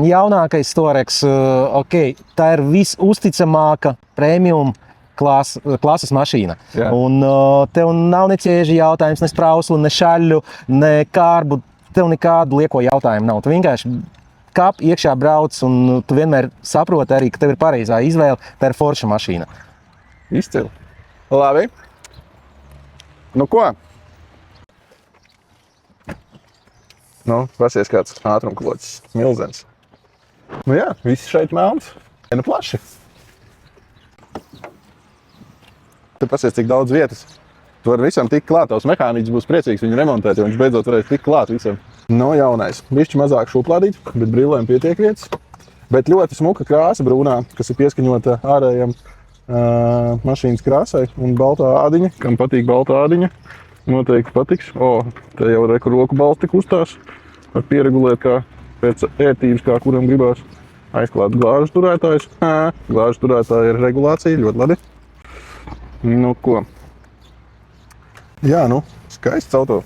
Jaunākais Touareg, tā ir visuzticamāka premium klases mašīna. Jā. Un tev nav ne ķēžu jautājums, ne sprauslu, ne šaļu, ne kārbu. Tev nekādu lieko jautājumu nav. Tu vienkārši kāp iekšā brauc un tu vienmēr saproti arī, ka tev ir pareizā izvēle. Tā ir forša mašīna. Izcili. Labi. Nu ko? Nu, pasies kāds ātrumkloķis. Milzens. Nu jā, viss šeit melns. Nu plaši. Tu pasies, cik daudz vietas. Tu vari visam tikt klāt. Tavs mehāniķis būs priecīgs viņu remontēt, jo viņš beidzot varēs tikt klāt visam. No jaunais. Bišķi mazāk šuplādīt, bet brillēm pietiek vietas. Bet ļoti smuka krāsa brūnā, kas ir pieskaņota ārējam mašīnas krāsai. Un baltā ādiņa, kam patīk baltā ādiņa, noteikti patiks. Te jau reku roku balsti kustās. Var pieregulēt kā pēc ērtības, kā kuram gribās. Aizklāt glāžu turētājs. Glāžu turētāja ir regulācija, ļoti labi. Nu ko? Jā, nu, skaists auto.